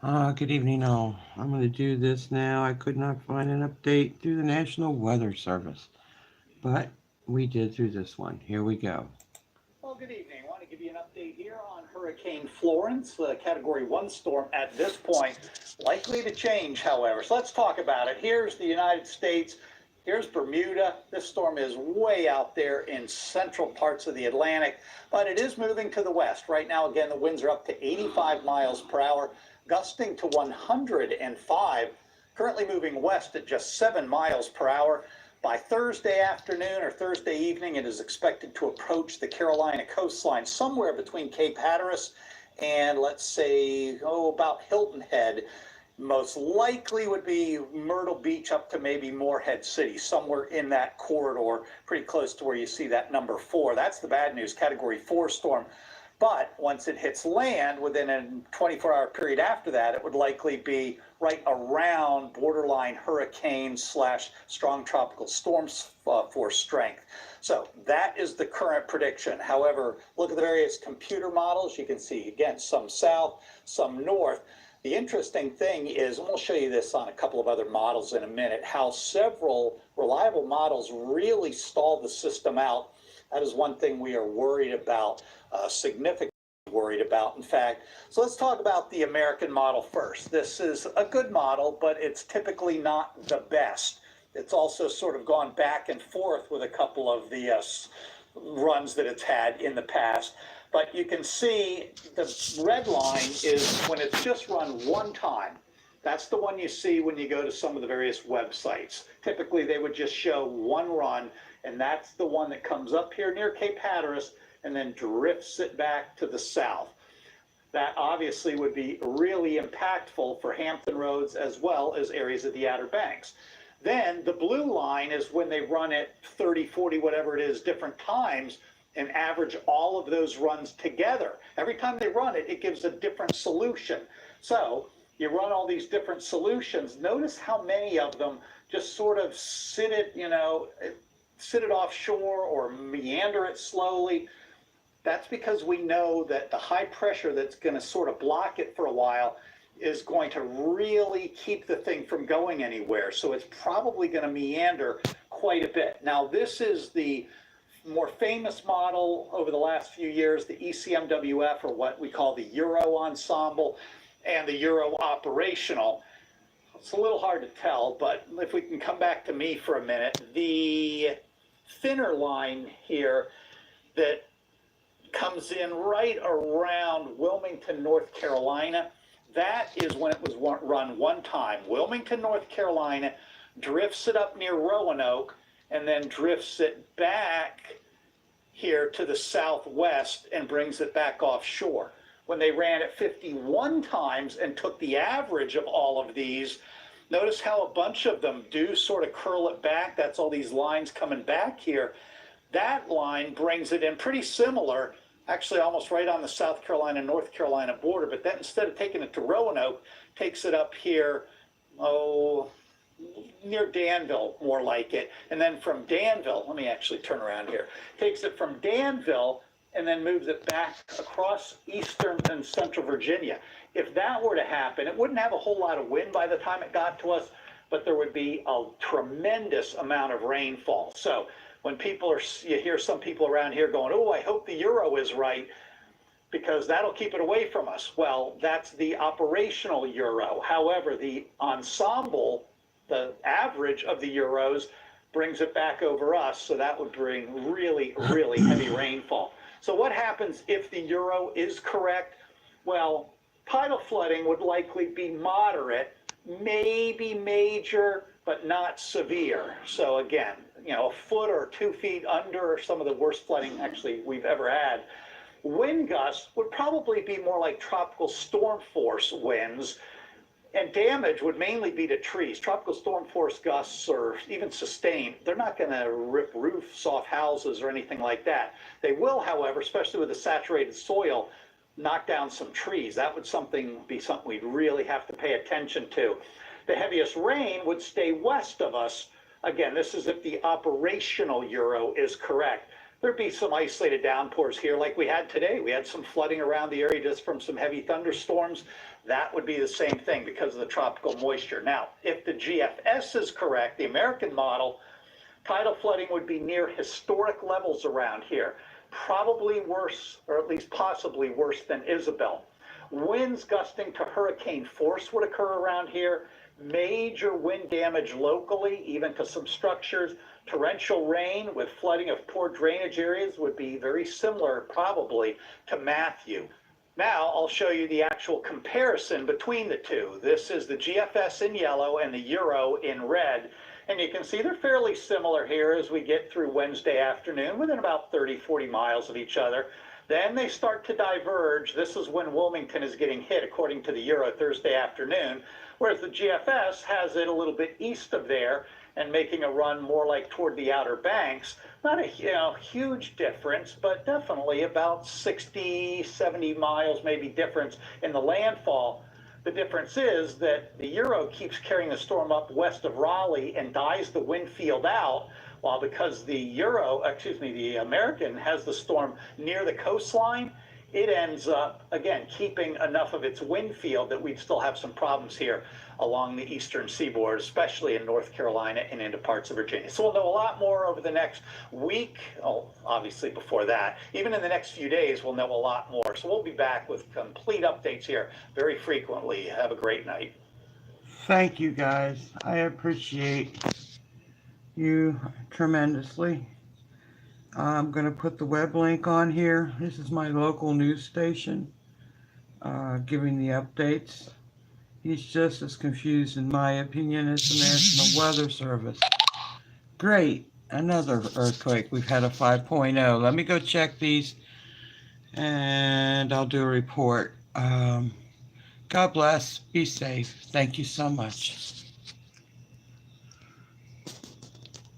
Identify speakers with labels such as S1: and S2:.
S1: Good evening, all. I'm going to do this now. I could not find an update through the National Weather Service, but we did through this one. Here we go.
S2: Well, good evening. I want to give you an update here on Hurricane Florence, the Category 1 storm at this point. Likely to change, however. So let's talk about it. Here's the United States. Here's Bermuda. This storm is way out there in central parts of the Atlantic, but it is moving to the west. Right now, again, the winds are up to 85 miles per hour, gusting to 105. Currently moving west at just 7 miles per hour. By Thursday afternoon or Thursday evening, it is expected to approach the Carolina coastline somewhere between Cape Hatteras and, let's say, about Hilton Head. Most likely would be Myrtle Beach up to maybe Morehead City, somewhere in that corridor, pretty close to where you see that number 4. That's the bad news, Category 4 storm. But once it hits land, within a 24-hour period after that, it would likely be right around borderline hurricane / strong tropical storms force strength. So that is the current prediction. However, look at the various computer models. You can see, again, some south, some north. The interesting thing is, and we'll show you this on a couple of other models in a minute, how several reliable models really stall the system out. That is one thing we are worried about, significantly worried about, in fact. So let's talk about the American model first. This is a good model, but it's typically not the best. It's also sort of gone back and forth with a couple of the runs that it's had in the past. But you can see the red line is when it's just run one time. That's the one you see when you go to some of the various websites. Typically, they would just show one run, and that's the one that comes up here near Cape Hatteras and then drifts it back to the south. That obviously would be really impactful for Hampton Roads as well as areas of the Outer Banks. Then the blue line is when they run it 30, 40, whatever it is, different times, and average all of those runs together. Every time they run it, it gives a different solution. So you run all these different solutions. Notice how many of them just sort of sit it offshore or meander it slowly. That's because we know that the high pressure that's going to sort of block it for a while is going to really keep the thing from going anywhere. So it's probably going to meander quite a bit. Now, this is the more famous model over the last few years, the ECMWF, or what we call the Euro ensemble, and the Euro operational. It's a little hard to tell, but if we can come back to me for a minute, the thinner line here that comes in right around Wilmington, North Carolina, that is when it was run one time. Wilmington, North Carolina, drifts it up near Roanoke, and then drifts it back here to the southwest and brings it back offshore. When they ran it 51 times and took the average of all of these, notice how a bunch of them do sort of curl it back. That's all these lines coming back here. That line brings it in pretty similar, actually almost right on the South Carolina, North Carolina border, but then instead of taking it to Roanoke, takes it up here, near Danville, more like it. And then from Danville, let me actually turn around here, takes it from Danville and then moves it back across eastern and central Virginia. If that were to happen, it wouldn't have a whole lot of wind by the time it got to us, but there would be a tremendous amount of rainfall. So when you hear some people around here going, oh, I hope the Euro is right, because that'll keep it away from us. Well, that's the operational Euro. However, the ensemble, the average of the Euros, brings it back over us, so that would bring really, really heavy rainfall. So what happens if the Euro is correct? Well, tidal flooding would likely be moderate, maybe major, but not severe. So again, a foot or 2 feet under some of the worst flooding actually we've ever had. Wind gusts would probably be more like tropical storm force winds, and damage would mainly be to trees. Tropical storm force gusts, or even sustained, they're not going to rip roofs off houses or anything like that. They will, however, especially with the saturated soil, knock down some trees. That would be something we'd really have to pay attention to. The heaviest rain would stay west of us. Again, this is if the operational Euro is correct. There'd be some isolated downpours here like we had today. We had some flooding around the area just from some heavy thunderstorms, that would be the same thing because of the tropical moisture. Now, if the GFS is correct, the American model, tidal flooding would be near historic levels around here, probably worse, or at least possibly worse than Isabel. Winds gusting to hurricane force would occur around here. Major wind damage locally, even to some structures. Torrential rain with flooding of poor drainage areas would be very similar, probably, to Matthew. Now I'll show you the actual comparison between the two. This is the GFS in yellow and the Euro in red. And you can see they're fairly similar here as we get through Wednesday afternoon, within about 30, 40 miles of each other. Then they start to diverge. This is when Wilmington is getting hit, according to the Euro, Thursday afternoon, whereas the GFS has it a little bit east of there and making a run more like toward the Outer Banks. Not a huge difference, but definitely about 60, 70 miles maybe difference in the landfall. The difference is that the Euro keeps carrying the storm up west of Raleigh and dies the wind field out, while because the the American has the storm near the coastline, it ends up, again, keeping enough of its wind field that we'd still have some problems here along the eastern seaboard, especially in North Carolina and into parts of Virginia. So we'll know a lot more over the next week. Oh, obviously before that. Even in the next few days, we'll know a lot more. So we'll be back with complete updates here very frequently. Have a great night.
S1: Thank you, guys. I appreciate you tremendously. I'm going to put the web link on here. This is my local news station giving the updates. He's just as confused, in my opinion, as the National Weather Service. Great. Another earthquake. We've had a 5.0. Let me go check these and I'll do a report. God bless. Be safe. Thank you so much.